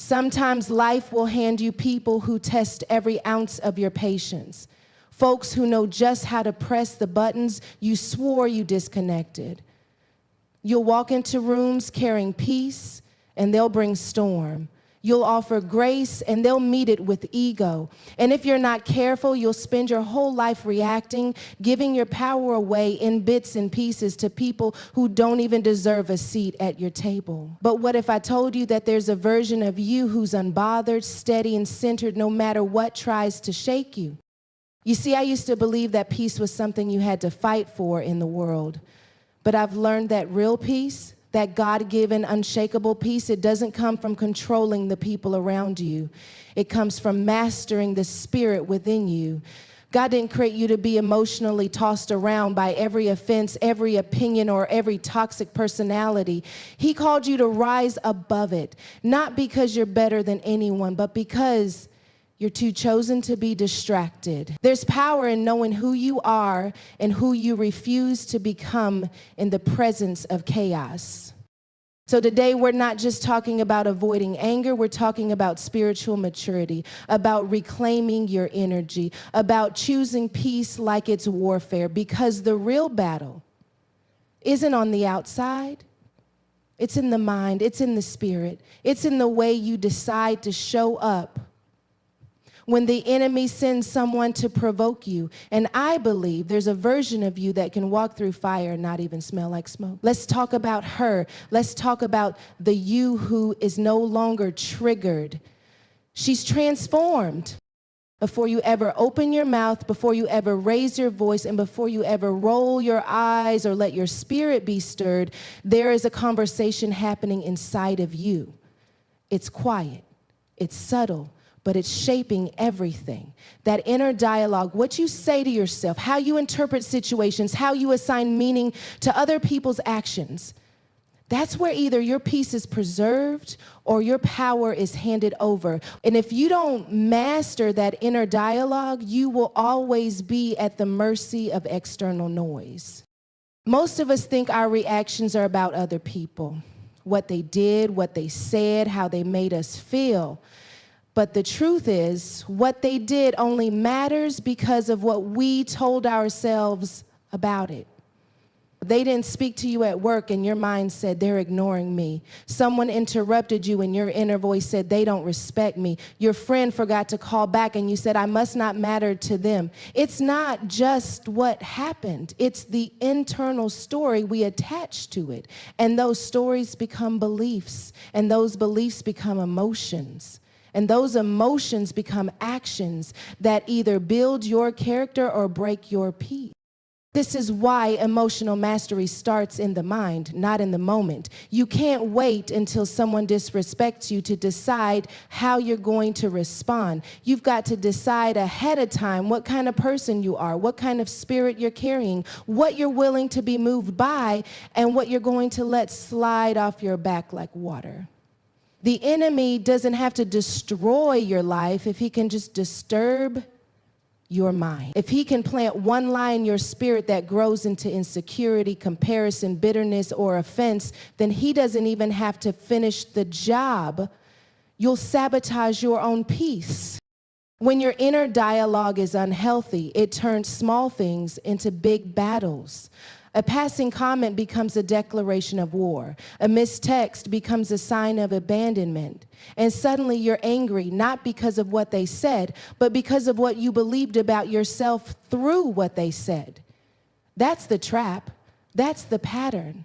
Sometimes life will hand you people who test every ounce of your patience. Folks who know just how to press the buttons you swore you disconnected. You'll walk into rooms carrying peace, and they'll bring storm. You'll offer grace, and they'll meet it with ego. And if you're not careful, you'll spend your whole life reacting, giving your power away in bits and pieces to people who don't even deserve a seat at your table. But what if I told you that there's a version of you who's unbothered, steady, and centered no matter what tries to shake you? You see, I used to believe that peace was something you had to fight for in the world. But I've learned that real peace, that God-given, unshakable peace, it doesn't come from controlling the people around you. It comes from mastering the spirit within you. God didn't create you to be emotionally tossed around by every offense, every opinion, or every toxic personality. He called you to rise above it, not because you're better than anyone, but because you're too chosen to be distracted. There's power in knowing who you are and who you refuse to become in the presence of chaos. So today we're not just talking about avoiding anger, we're talking about spiritual maturity, about reclaiming your energy, about choosing peace like it's warfare, because the real battle isn't on the outside. It's in the mind, it's in the spirit, it's in the way you decide to show up when the enemy sends someone to provoke you. And I believe there's a version of you that can walk through fire and not even smell like smoke. Let's talk about her. Let's talk about the you who is no longer triggered. She's transformed. Before you ever open your mouth, before you ever raise your voice, and before you ever roll your eyes or let your spirit be stirred, there is a conversation happening inside of you. It's quiet, it's subtle, but it's shaping everything. That inner dialogue, what you say to yourself, how you interpret situations, how you assign meaning to other people's actions. That's where either your peace is preserved or your power is handed over. And if you don't master that inner dialogue, you will always be at the mercy of external noise. Most of us think our reactions are about other people, what they did, what they said, how they made us feel. But the truth is, what they did only matters because of what we told ourselves about it. They didn't speak to you at work and your mind said, they're ignoring me. Someone interrupted you and your inner voice said, they don't respect me. Your friend forgot to call back and you said, I must not matter to them. It's not just what happened. It's the internal story we attach to it. And those stories become beliefs, and those beliefs become emotions. And those emotions become actions that either build your character or break your peace. This is why emotional mastery starts in the mind, not in the moment. You can't wait until someone disrespects you to decide how you're going to respond. You've got to decide ahead of time what kind of person you are, what kind of spirit you're carrying, what you're willing to be moved by, and what you're going to let slide off your back like water. The enemy doesn't have to destroy your life if he can just disturb your mind. If he can plant one lie in your spirit that grows into insecurity, comparison, bitterness, or offense, then he doesn't even have to finish the job. You'll sabotage your own peace. When your inner dialogue is unhealthy, it turns small things into big battles. A passing comment becomes a declaration of war. A missed text becomes a sign of abandonment. And suddenly you're angry, not because of what they said, but because of what you believed about yourself through what they said. That's the trap. That's the pattern.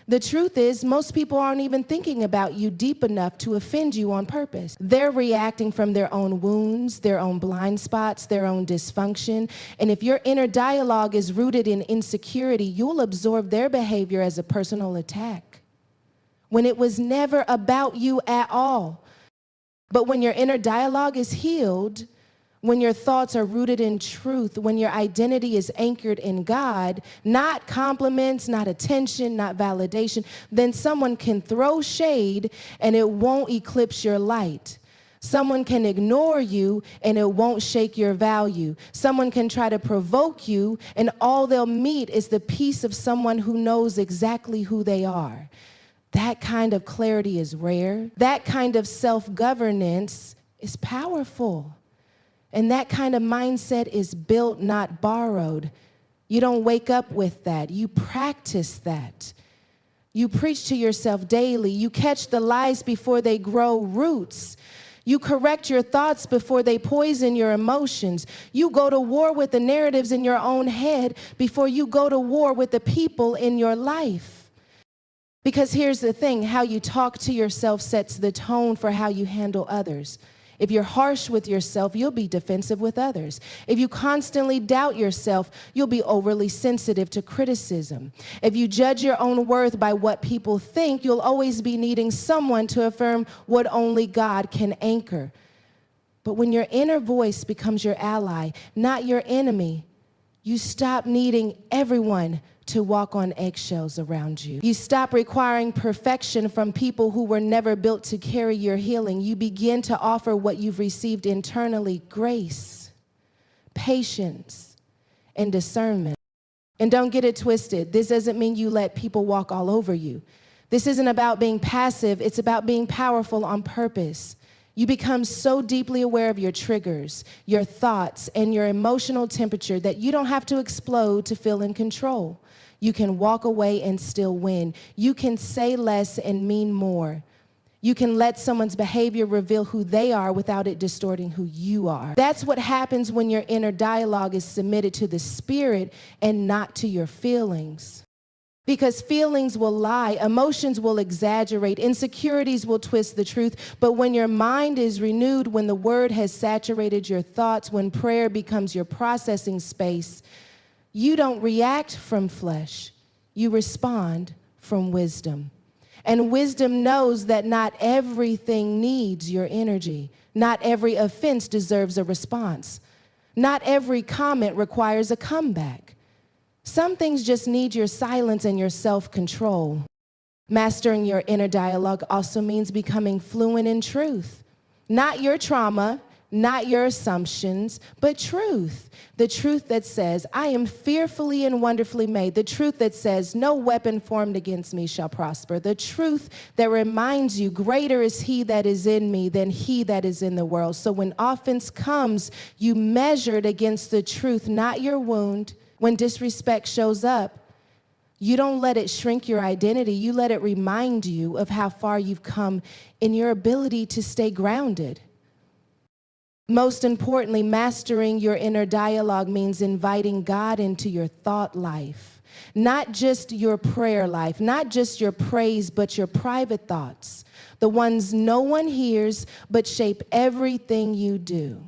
The truth is, most people aren't even thinking about you deep enough to offend you on purpose. They're reacting from their own wounds, their own blind spots, their own dysfunction. And if your inner dialogue is rooted in insecurity, you'll absorb their behavior as a personal attack, when it was never about you at all. But when your inner dialogue is healed, when your thoughts are rooted in truth, when your identity is anchored in God, not compliments, not attention, not validation, then someone can throw shade and it won't eclipse your light. Someone can ignore you and it won't shake your value. Someone can try to provoke you and all they'll meet is the peace of someone who knows exactly who they are. That kind of clarity is rare. That kind of self-governance is powerful. And that kind of mindset is built, not borrowed. You don't wake up with that. You practice that. You preach to yourself daily. You catch the lies before they grow roots. You correct your thoughts before they poison your emotions. You go to war with the narratives in your own head before you go to war with the people in your life. Because here's the thing, how you talk to yourself sets the tone for how you handle others. If you're harsh with yourself, you'll be defensive with others. If you constantly doubt yourself, you'll be overly sensitive to criticism. If you judge your own worth by what people think, you'll always be needing someone to affirm what only God can anchor. But when your inner voice becomes your ally, not your enemy, you stop needing everyone to walk on eggshells around you. You stop requiring perfection from people who were never built to carry your healing. You begin to offer what you've received internally: grace, patience, and discernment. And don't get it twisted. This doesn't mean you let people walk all over you. This isn't about being passive. It's about being powerful on purpose. You become so deeply aware of your triggers, your thoughts, and your emotional temperature that you don't have to explode to feel in control. You can walk away and still win. You can say less and mean more. You can let someone's behavior reveal who they are without it distorting who you are. That's what happens when your inner dialogue is submitted to the Spirit and not to your feelings. Because feelings will lie, emotions will exaggerate, insecurities will twist the truth. But when your mind is renewed, when the word has saturated your thoughts, when prayer becomes your processing space, you don't react from flesh. You respond from wisdom. And wisdom knows that not everything needs your energy. Not every offense deserves a response. Not every comment requires a comeback. Some things just need your silence and your self-control. Mastering your inner dialogue also means becoming fluent in truth. Not your trauma, not your assumptions, but truth. The truth that says, I am fearfully and wonderfully made. The truth that says, no weapon formed against me shall prosper. The truth that reminds you, greater is he that is in me than he that is in the world. So when offense comes, you measure it against the truth, not your wound. When disrespect shows up, you don't let it shrink your identity. You let it remind you of how far you've come in your ability to stay grounded. Most importantly, mastering your inner dialogue means inviting God into your thought life. Not just your prayer life, not just your praise, but your private thoughts. The ones no one hears, but shape everything you do.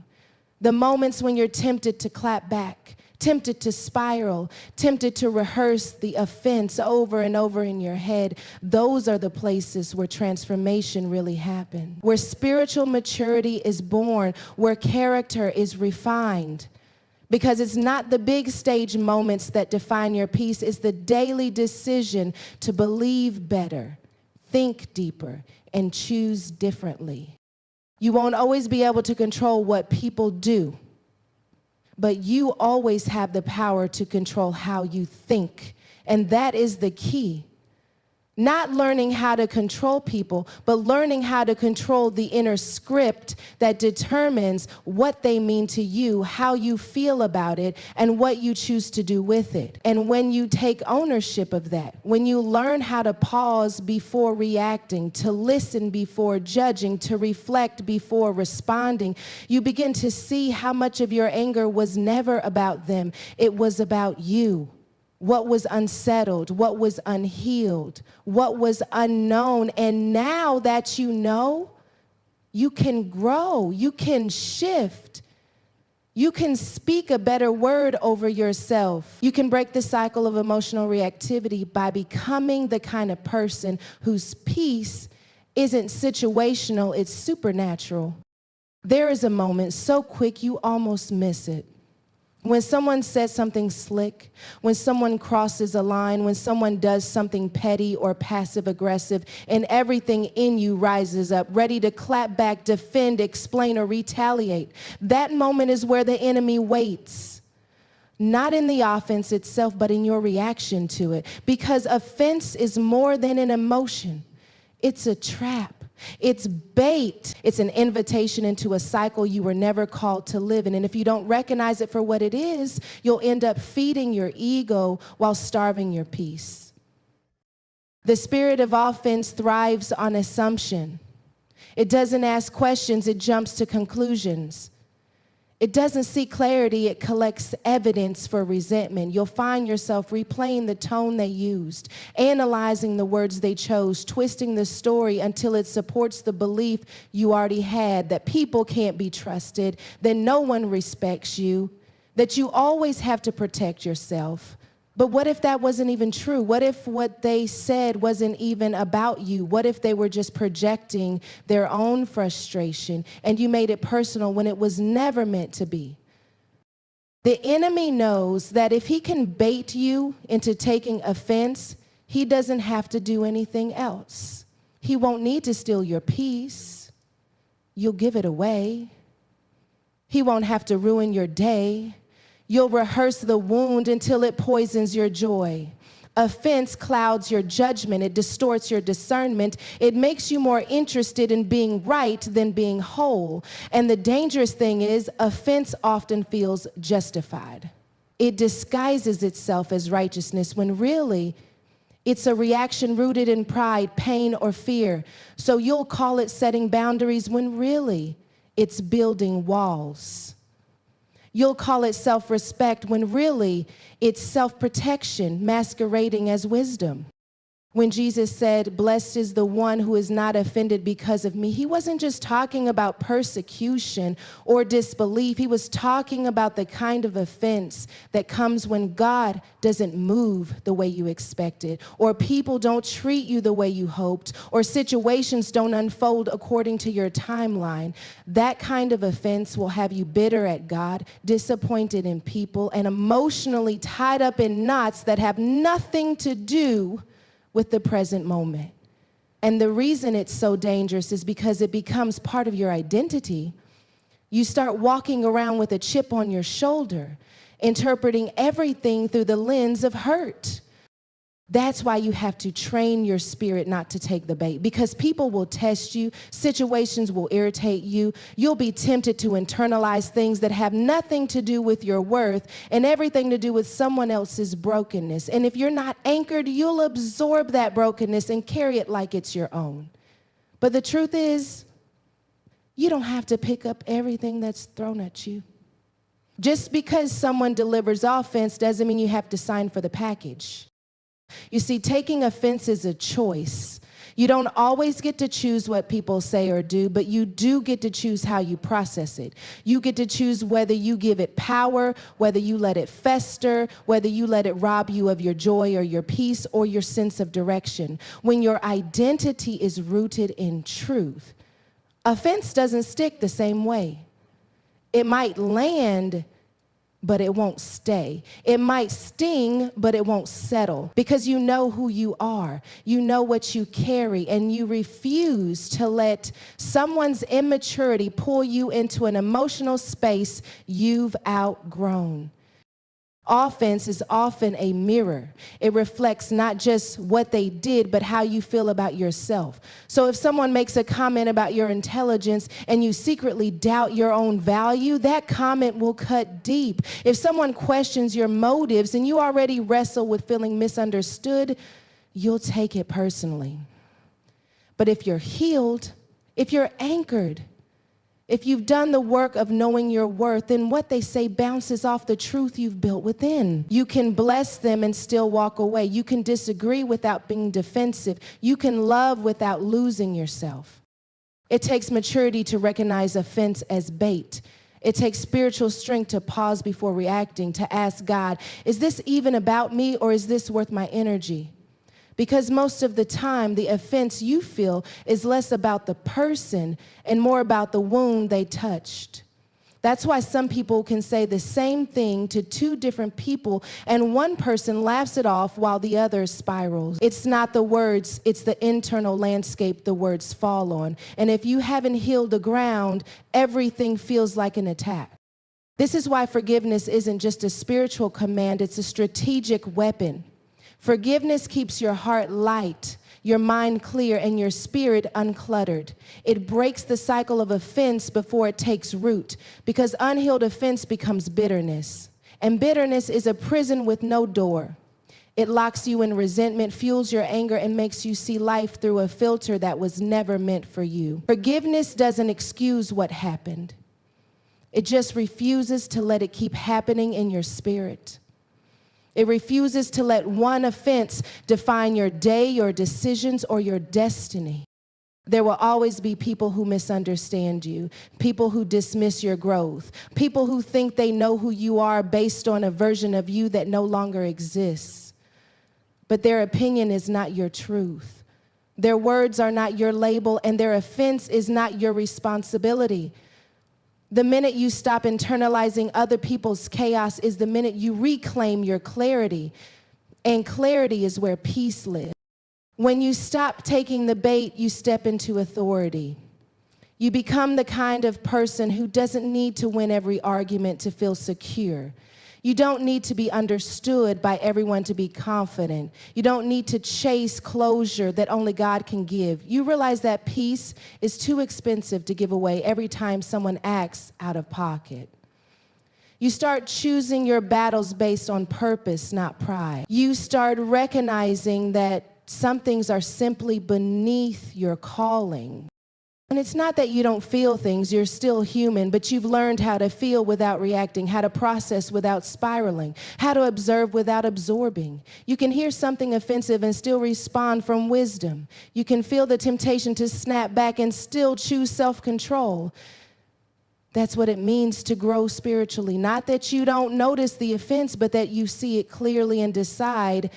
The moments when you're tempted to clap back, tempted to spiral, tempted to rehearse the offense over and over in your head, those are the places where transformation really happens, where spiritual maturity is born, where character is refined. Because it's not the big stage moments that define your peace, it's the daily decision to believe better, think deeper, and choose differently. You won't always be able to control what people do, but you always have the power to control how you think. And that is the key. Not learning how to control people, but learning how to control the inner script that determines what they mean to you, how you feel about it, and what you choose to do with it. And when you take ownership of that, when you learn how to pause before reacting, to listen before judging, to reflect before responding, you begin to see how much of your anger was never about them. It was about you. What was unsettled, what was unhealed, what was unknown. And now that you know, you can grow, you can shift, you can speak a better word over yourself. You can break the cycle of emotional reactivity by becoming the kind of person whose peace isn't situational, it's supernatural. There is a moment so quick you almost miss it. When someone says something slick, when someone crosses a line, when someone does something petty or passive-aggressive, and everything in you rises up, ready to clap back, defend, explain, or retaliate, that moment is where the enemy waits. Not in the offense itself, but in your reaction to it. Because offense is more than an emotion. It's a trap. It's bait. It's an invitation into a cycle you were never called to live in. And if you don't recognize it for what it is, you'll end up feeding your ego while starving your peace. The spirit of offense thrives on assumption. It doesn't ask questions, it jumps to conclusions. It doesn't seek clarity, it collects evidence for resentment. You'll find yourself replaying the tone they used, analyzing the words they chose, twisting the story until it supports the belief you already had that people can't be trusted, that no one respects you, that you always have to protect yourself. But what if that wasn't even true? What if what they said wasn't even about you? What if they were just projecting their own frustration and you made it personal when it was never meant to be? The enemy knows that if he can bait you into taking offense, he doesn't have to do anything else. He won't need to steal your peace. You'll give it away. He won't have to ruin your day. You'll rehearse the wound until it poisons your joy. Offense clouds your judgment. It distorts your discernment. It makes you more interested in being right than being whole. And the dangerous thing is, offense often feels justified. It disguises itself as righteousness when really it's a reaction rooted in pride, pain, or fear. So you'll call it setting boundaries when really it's building walls. You'll call it self-respect when really it's self-protection masquerading as wisdom. When Jesus said, "Blessed is the one who is not offended because of me," he wasn't just talking about persecution or disbelief. He was talking about the kind of offense that comes when God doesn't move the way you expected, or people don't treat you the way you hoped, or situations don't unfold according to your timeline. That kind of offense will have you bitter at God, disappointed in people, and emotionally tied up in knots that have nothing to do with the present moment. And the reason it's so dangerous is because it becomes part of your identity. You start walking around with a chip on your shoulder, interpreting everything through the lens of hurt. That's why you have to train your spirit not to take the bait, because people will test you, situations will irritate you, you'll be tempted to internalize things that have nothing to do with your worth and everything to do with someone else's brokenness. And if you're not anchored, you'll absorb that brokenness and carry it like it's your own. But the truth is, you don't have to pick up everything that's thrown at you. Just because someone delivers offense doesn't mean you have to sign for the package. You see, taking offense is a choice. You don't always get to choose what people say or do, but you do get to choose how you process it. You get to choose whether you give it power, whether you let it fester, whether you let it rob you of your joy or your peace or your sense of direction. When your identity is rooted in truth, offense doesn't stick the same way. It might land, but it won't stay. It might sting, but it won't settle, because you know who you are. You know what you carry, and you refuse to let someone's immaturity pull you into an emotional space you've outgrown. Offense is often a mirror. It reflects not just what they did, but how you feel about yourself. So if someone makes a comment about your intelligence and you secretly doubt your own value, that comment will cut deep. If someone questions your motives and you already wrestle with feeling misunderstood, you'll take it personally. But if you're healed, if you're anchored, if you've done the work of knowing your worth, then what they say bounces off the truth you've built within. You can bless them and still walk away. You can disagree without being defensive. You can love without losing yourself. It takes maturity to recognize offense as bait. It takes spiritual strength to pause before reacting, to ask God, is this even about me, or is this worth my energy? Because most of the time, the offense you feel is less about the person and more about the wound they touched. That's why some people can say the same thing to two different people, and one person laughs it off while the other spirals. It's not the words, it's the internal landscape the words fall on. And if you haven't healed the ground, everything feels like an attack. This is why forgiveness isn't just a spiritual command, it's a strategic weapon. Forgiveness keeps your heart light, your mind clear, and your spirit uncluttered. It breaks the cycle of offense before it takes root, because unhealed offense becomes bitterness. And bitterness is a prison with no door. It locks you in resentment, fuels your anger, and makes you see life through a filter that was never meant for you. Forgiveness doesn't excuse what happened. It just refuses to let it keep happening in your spirit. It refuses to let one offense define your day, your decisions, or your destiny. There will always be people who misunderstand you, people who dismiss your growth, people who think they know who you are based on a version of you that no longer exists. But their opinion is not your truth. Their words are not your label, and their offense is not your responsibility. The minute you stop internalizing other people's chaos is the minute you reclaim your clarity. And clarity is where peace lives. When you stop taking the bait, you step into authority. You become the kind of person who doesn't need to win every argument to feel secure. You don't need to be understood by everyone to be confident. You don't need to chase closure that only God can give. You realize that peace is too expensive to give away every time someone acts out of pocket. You start choosing your battles based on purpose, not pride. You start recognizing that some things are simply beneath your calling. And it's not that you don't feel things, you're still human, but you've learned how to feel without reacting, how to process without spiraling, how to observe without absorbing. You can hear something offensive and still respond from wisdom. You can feel the temptation to snap back and still choose self-control. That's what it means to grow spiritually. Not that you don't notice the offense, but that you see it clearly and decide,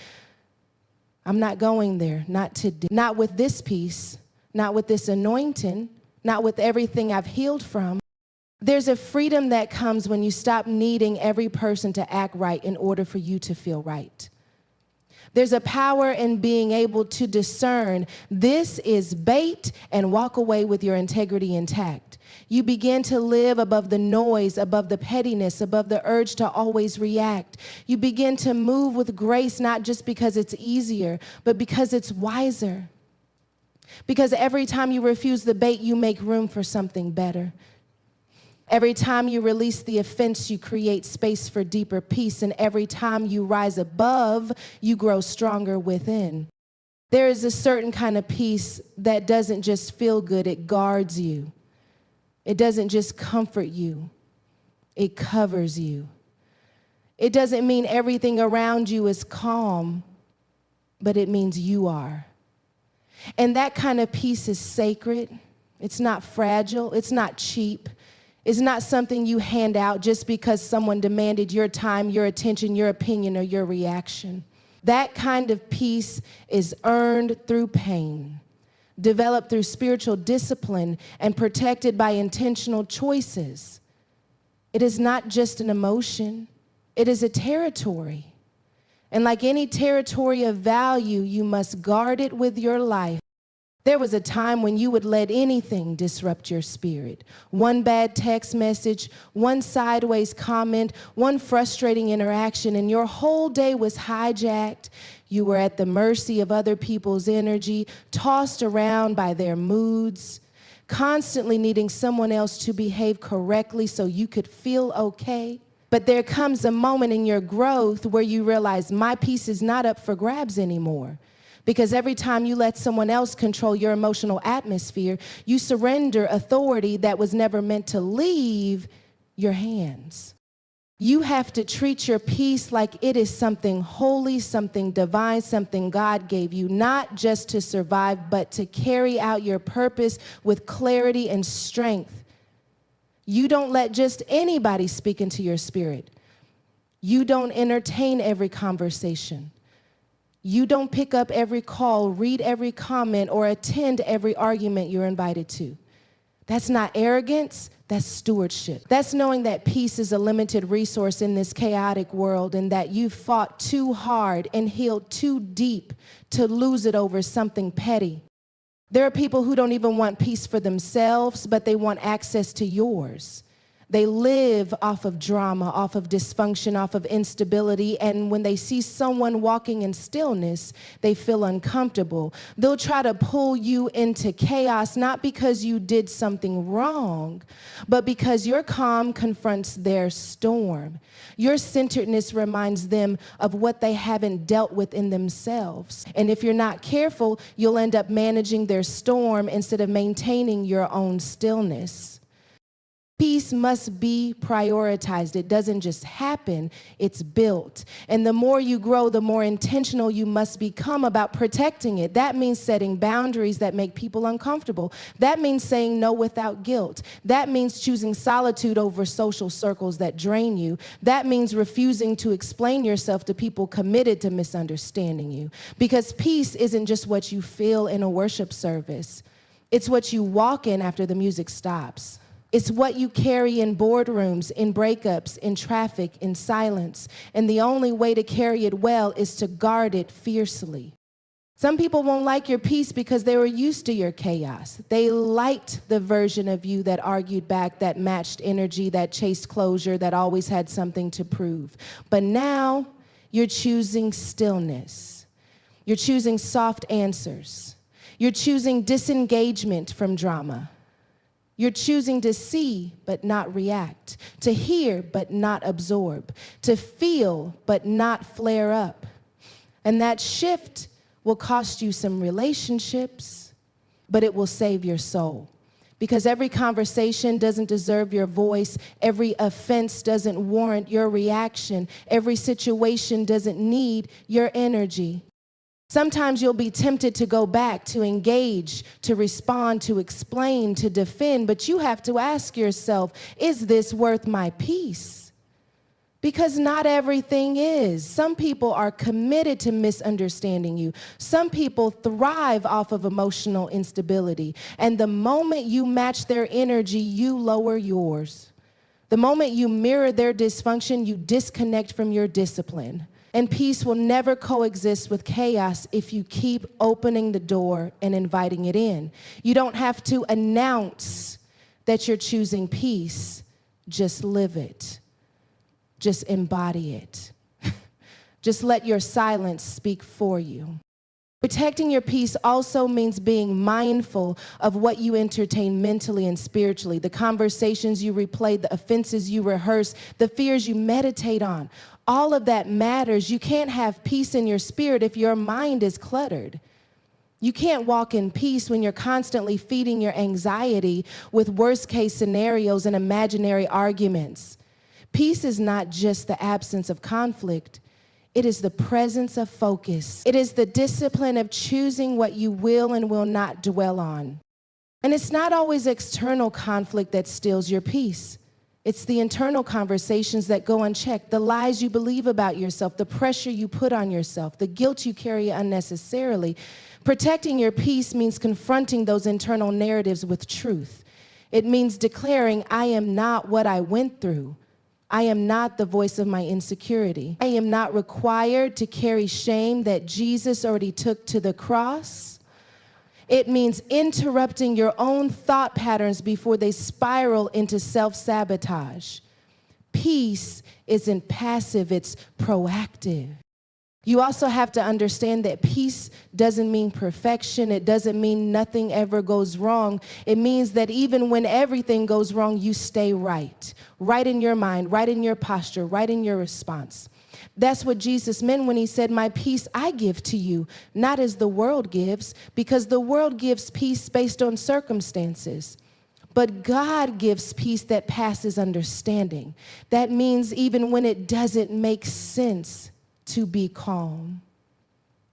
I'm not going there, not today, not with this peace. Not with this anointing, not with everything I've healed from. There's a freedom that comes when you stop needing every person to act right in order for you to feel right. There's a power in being able to discern this is bait and walk away with your integrity intact. You begin to live above the noise, above the pettiness, above the urge to always react. You begin to move with grace, not just because it's easier, but because it's wiser. Because every time you refuse the bait, you make room for something better. Every time you release the offense, you create space for deeper peace. And every time you rise above, you grow stronger within. There is a certain kind of peace that doesn't just feel good, it guards you. It doesn't just comfort you, it covers you. It doesn't mean everything around you is calm, but it means you are. And that kind of peace is sacred. It's not fragile. It's not cheap. It's not something you hand out just because someone demanded your time, your attention, your opinion, or your reaction. That kind of peace is earned through pain, developed through spiritual discipline, and protected by intentional choices. It is not just an emotion. It is a territory. And like any territory of value, you must guard it with your life. There was a time when you would let anything disrupt your spirit. One bad text message, one sideways comment, one frustrating interaction, and your whole day was hijacked. You were at the mercy of other people's energy, tossed around by their moods, constantly needing someone else to behave correctly so you could feel okay. But there comes a moment in your growth where you realize my peace is not up for grabs anymore. Because every time you let someone else control your emotional atmosphere, you surrender authority that was never meant to leave your hands. You have to treat your peace like it is something holy, something divine, something God gave you, not just to survive, but to carry out your purpose with clarity and strength. You don't let just anybody speak into your spirit. You don't entertain every conversation. You don't pick up every call, read every comment, or attend every argument you're invited to. That's not arrogance, that's stewardship. That's knowing that peace is a limited resource in this chaotic world and that you fought too hard and healed too deep to lose it over something petty. There are people who don't even want peace for themselves, but they want access to yours. They live off of drama, off of dysfunction, off of instability. And when they see someone walking in stillness, they feel uncomfortable. They'll try to pull you into chaos, not because you did something wrong, but because your calm confronts their storm. Your centeredness reminds them of what they haven't dealt with in themselves. And if you're not careful, you'll end up managing their storm instead of maintaining your own stillness. Peace must be prioritized. It doesn't just happen, it's built. And the more you grow, the more intentional you must become about protecting it. That means setting boundaries that make people uncomfortable. That means saying no without guilt. That means choosing solitude over social circles that drain you. That means refusing to explain yourself to people committed to misunderstanding you. Because peace isn't just what you feel in a worship service. It's what you walk in after the music stops. It's what you carry in boardrooms, in breakups, in traffic, in silence. And the only way to carry it well is to guard it fiercely. Some people won't like your peace because they were used to your chaos. They liked the version of you that argued back, that matched energy, that chased closure, that always had something to prove. But now you're choosing stillness. You're choosing soft answers. You're choosing disengagement from drama. You're choosing to see but not react, to hear but not absorb, to feel but not flare up. And that shift will cost you some relationships, but it will save your soul. Because every conversation doesn't deserve your voice, every offense doesn't warrant your reaction, every situation doesn't need your energy. Sometimes you'll be tempted to go back, to engage, to respond, to explain, to defend, but you have to ask yourself, is this worth my peace? Because not everything is. Some people are committed to misunderstanding you. Some people thrive off of emotional instability. And the moment you match their energy, you lower yours. The moment you mirror their dysfunction, you disconnect from your discipline. And peace will never coexist with chaos if you keep opening the door and inviting it in. You don't have to announce that you're choosing peace. Just live it. Just embody it. Just let your silence speak for you. Protecting your peace also means being mindful of what you entertain mentally and spiritually, the conversations you replay, the offenses you rehearse, the fears you meditate on. All of that matters. You can't have peace in your spirit if your mind is cluttered. You can't walk in peace when you're constantly feeding your anxiety with worst-case scenarios and imaginary arguments. Peace is not just the absence of conflict. It is the presence of focus. It is the discipline of choosing what you will and will not dwell on. And it's not always external conflict that steals your peace. It's the internal conversations that go unchecked, the lies you believe about yourself, the pressure you put on yourself, the guilt you carry unnecessarily. Protecting your peace means confronting those internal narratives with truth. It means declaring, I am not what I went through. I am not the voice of my insecurity. I am not required to carry shame that Jesus already took to the cross. It means interrupting your own thought patterns before they spiral into self-sabotage. Peace isn't passive, it's proactive. You also have to understand that peace doesn't mean perfection. It doesn't mean nothing ever goes wrong. It means that even when everything goes wrong, you stay right. Right in your mind, right in your posture, right in your response. That's what Jesus meant when he said, my peace I give to you, not as the world gives, because the world gives peace based on circumstances. But God gives peace that passes understanding. That means even when it doesn't make sense, to be calm.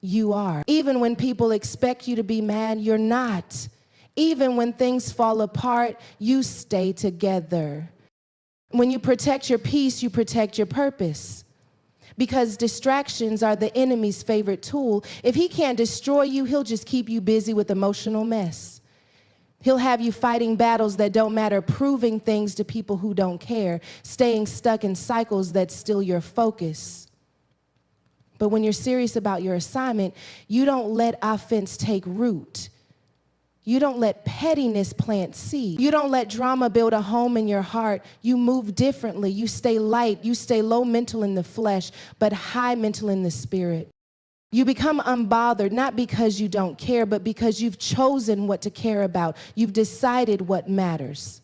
You are. Even when people expect you to be mad, you're not. Even when things fall apart, you stay together. When you protect your peace, you protect your purpose. Because distractions are the enemy's favorite tool. If he can't destroy you, he'll just keep you busy with emotional mess. He'll have you fighting battles that don't matter, proving things to people who don't care, staying stuck in cycles that steal your focus. But when you're serious about your assignment, you don't let offense take root. You don't let pettiness plant seed. You don't let drama build a home in your heart. You move differently. You stay light. You stay low mental in the flesh, but high mental in the spirit. You become unbothered, not because you don't care, but because you've chosen what to care about. You've decided what matters.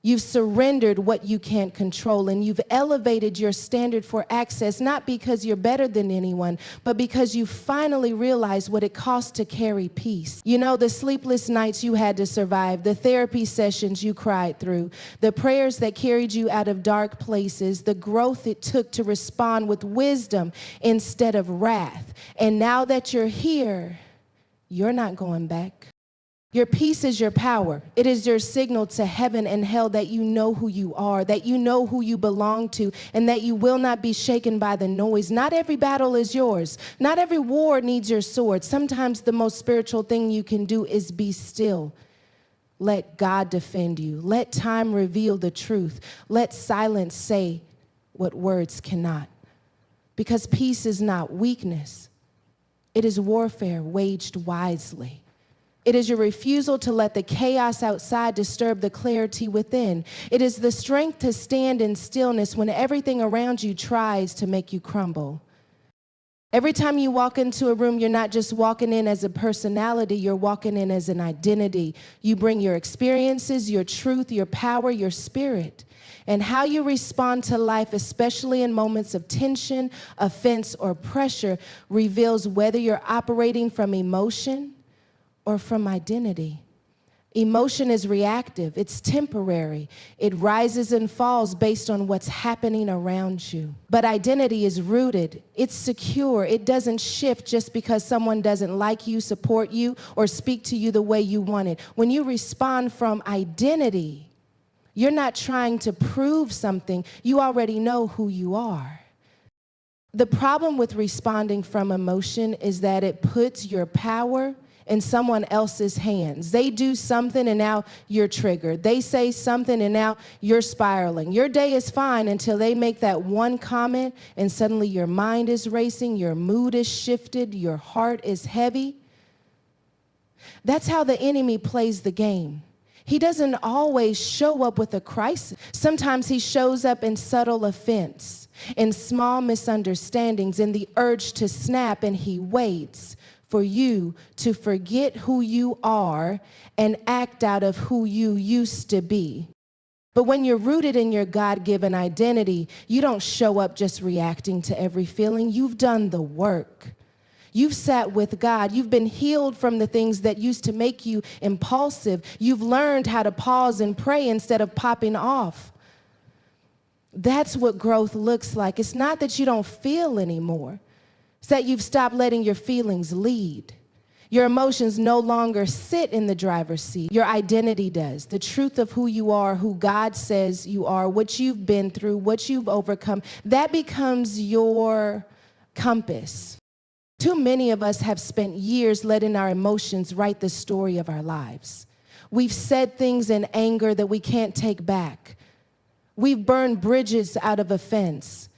You've surrendered what you can't control, and you've elevated your standard for access, not because you're better than anyone, but because you finally realized what it costs to carry peace. You know, the sleepless nights you had to survive, the therapy sessions you cried through, the prayers that carried you out of dark places, the growth it took to respond with wisdom instead of wrath. And now that you're here, you're not going back. Your peace is your power. It is your signal to heaven and hell that you know who you are, that you know who you belong to, and that you will not be shaken by the noise. Not every battle is yours. Not every war needs your sword. Sometimes the most spiritual thing you can do is be still. Let God defend you. Let time reveal the truth. Let silence say what words cannot. Because peace is not weakness. It is warfare waged wisely. It is your refusal to let the chaos outside disturb the clarity within. It is the strength to stand in stillness when everything around you tries to make you crumble. Every time you walk into a room, you're not just walking in as a personality, you're walking in as an identity. You bring your experiences, your truth, your power, your spirit. And how you respond to life, especially in moments of tension, offense, or pressure, reveals whether you're operating from emotion or from identity. Emotion is reactive, it's temporary. It rises and falls based on what's happening around you. But identity is rooted, it's secure. It doesn't shift just because someone doesn't like you, support you, or speak to you the way you want it. When you respond from identity, you're not trying to prove something, you already know who you are. The problem with responding from emotion is that it puts your power in someone else's hands. They do something and now you're triggered. They say something and now you're spiraling. Your day is fine until they make that one comment and suddenly your mind is racing, your mood is shifted, your heart is heavy. That's how the enemy plays the game. He doesn't always show up with a crisis. Sometimes he shows up in subtle offense, in small misunderstandings, in the urge to snap, and he waits for you to forget who you are and act out of who you used to be. But when you're rooted in your God-given identity, you don't show up just reacting to every feeling. You've done the work. You've sat with God. You've been healed from the things that used to make you impulsive. You've learned how to pause and pray instead of popping off. That's what growth looks like. It's not that you don't feel anymore. It's that you've stopped letting your feelings lead. Your emotions no longer sit in the driver's seat. Your identity does. The truth of who you are, who God says you are, what you've been through, what you've overcome, that becomes your compass. Too many of us have spent years letting our emotions write the story of our lives. We've said things in anger that we can't take back. We've burned bridges out of offense.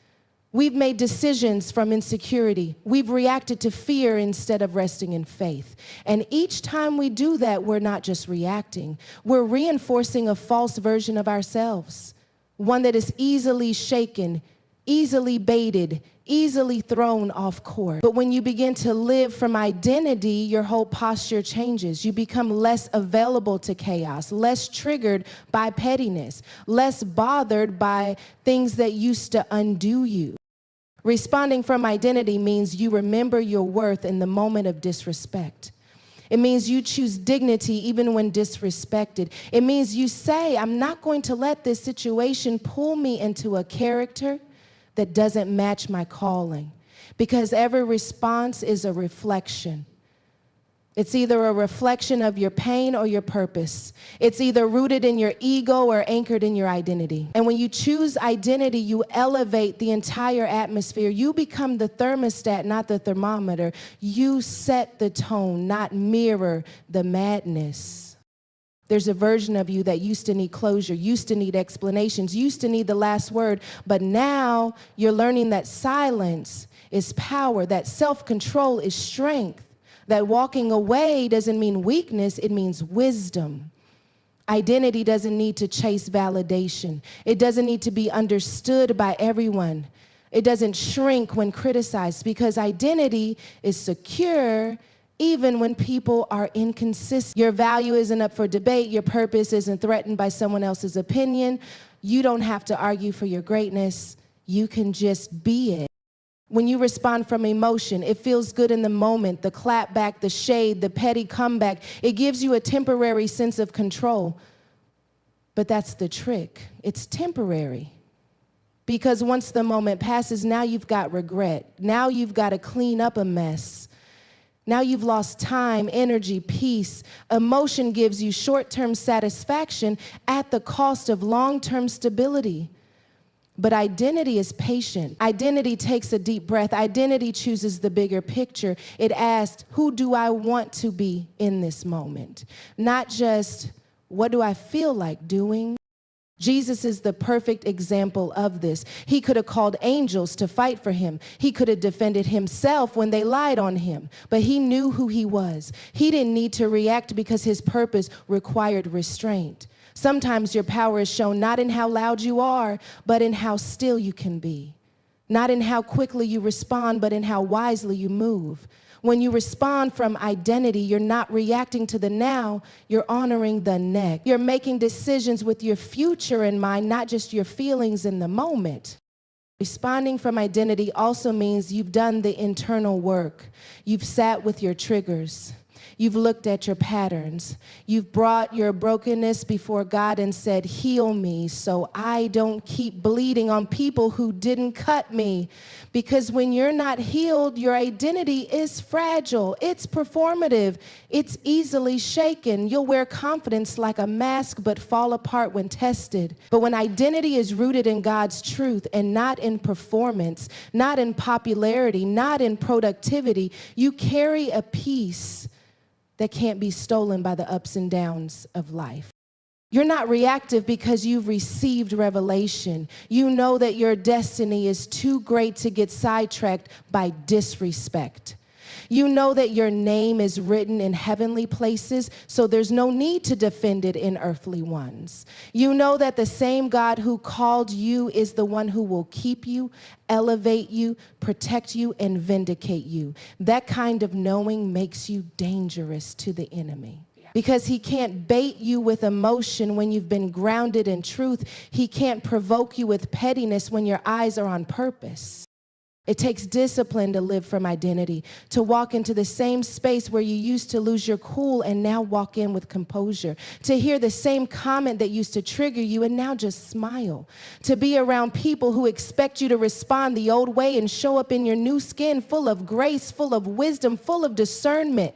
We've made decisions from insecurity. We've reacted to fear instead of resting in faith. And each time we do that, we're not just reacting. We're reinforcing a false version of ourselves, one that is easily shaken, easily baited, easily thrown off course. But when you begin to live from identity, your whole posture changes. You become less available to chaos, less triggered by pettiness, less bothered by things that used to undo you. Responding from identity means you remember your worth in the moment of disrespect. It means you choose dignity even when disrespected. It means you say, I'm not going to let this situation pull me into a character that doesn't match my calling. Because every response is a reflection. It's either a reflection of your pain or your purpose. It's either rooted in your ego or anchored in your identity. And when you choose identity, you elevate the entire atmosphere. You become the thermostat, not the thermometer. You set the tone, not mirror the madness. There's a version of you that used to need closure, used to need explanations, used to need the last word, but now you're learning that silence is power, that self-control is strength. That walking away doesn't mean weakness, it means wisdom. Identity doesn't need to chase validation. It doesn't need to be understood by everyone. It doesn't shrink when criticized, because identity is secure even when people are inconsistent. Your value isn't up for debate. Your purpose isn't threatened by someone else's opinion. You don't have to argue for your greatness. You can just be it. When you respond from emotion, it feels good in the moment, the clap back, the shade, the petty comeback. It gives you a temporary sense of control. But that's the trick. It's temporary. Because once the moment passes, now you've got regret. Now you've got to clean up a mess. Now you've lost time, energy, peace. Emotion gives you short-term satisfaction at the cost of long-term stability. But identity is patient. Identity takes a deep breath. Identity chooses the bigger picture. It asks, who do I want to be in this moment? Not just, what do I feel like doing? Jesus is the perfect example of this. He could have called angels to fight for him. He could have defended himself when they lied on him, but he knew who he was. He didn't need to react because his purpose required restraint. Sometimes your power is shown not in how loud you are, but in how still you can be. Not in how quickly you respond, but in how wisely you move. When you respond from identity, you're not reacting to the now, you're honoring the next. You're making decisions with your future in mind, not just your feelings in the moment. Responding from identity also means you've done the internal work. You've sat with your triggers. You've looked at your patterns. You've brought your brokenness before God and said, heal me so I don't keep bleeding on people who didn't cut me. Because when you're not healed, your identity is fragile. It's performative. It's easily shaken. You'll wear confidence like a mask but fall apart when tested. But when identity is rooted in God's truth and not in performance, not in popularity, not in productivity, you carry a peace that can't be stolen by the ups and downs of life. You're not reactive because you've received revelation. You know that your destiny is too great to get sidetracked by disrespect. You know that your name is written in heavenly places, so there's no need to defend it in earthly ones. You know that the same God who called you is the one who will keep you, elevate you, protect you, and vindicate you. That kind of knowing makes you dangerous to the enemy. Because he can't bait you with emotion when you've been grounded in truth. He can't provoke you with pettiness when your eyes are on purpose. It takes discipline to live from identity, to walk into the same space where you used to lose your cool and now walk in with composure, to hear the same comment that used to trigger you and now just smile, to be around people who expect you to respond the old way and show up in your new skin full of grace, full of wisdom, full of discernment.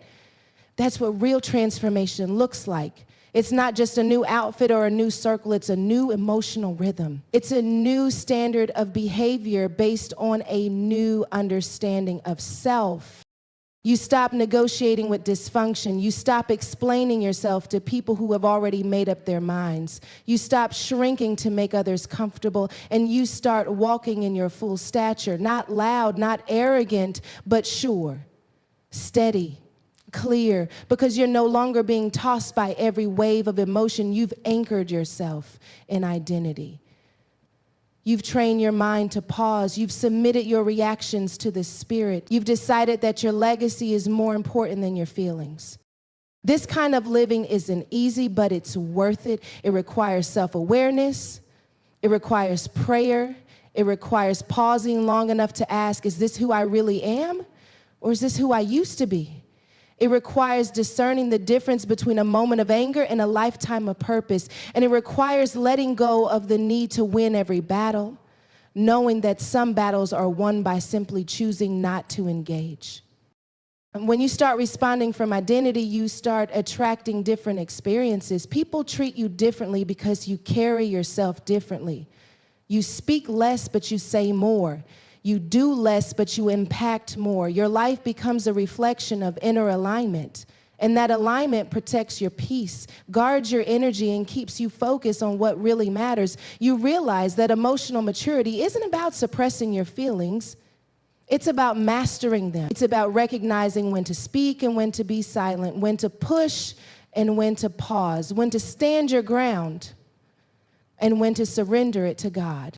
That's what real transformation looks like. It's not just a new outfit or a new circle, it's a new emotional rhythm. It's a new standard of behavior based on a new understanding of self. You stop negotiating with dysfunction. You stop explaining yourself to people who have already made up their minds. You stop shrinking to make others comfortable, and you start walking in your full stature, not loud, not arrogant, but sure, steady, clear, because you're no longer being tossed by every wave of emotion. You've anchored yourself in identity. You've trained your mind to pause. You've submitted your reactions to the Spirit. You've decided that your legacy is more important than your feelings. This kind of living isn't easy, but it's worth it. It requires self-awareness. It requires prayer. It requires pausing long enough to ask, is this who I really am? Or is this who I used to be? It requires discerning the difference between a moment of anger and a lifetime of purpose. And it requires letting go of the need to win every battle, knowing that some battles are won by simply choosing not to engage. And when you start responding from identity, you start attracting different experiences. People treat you differently because you carry yourself differently. You speak less, but you say more. You do less, but you impact more. Your life becomes a reflection of inner alignment, and that alignment protects your peace, guards your energy, and keeps you focused on what really matters. You realize that emotional maturity isn't about suppressing your feelings. It's about mastering them. It's about recognizing when to speak and when to be silent, when to push and when to pause, when to stand your ground and when to surrender it to God.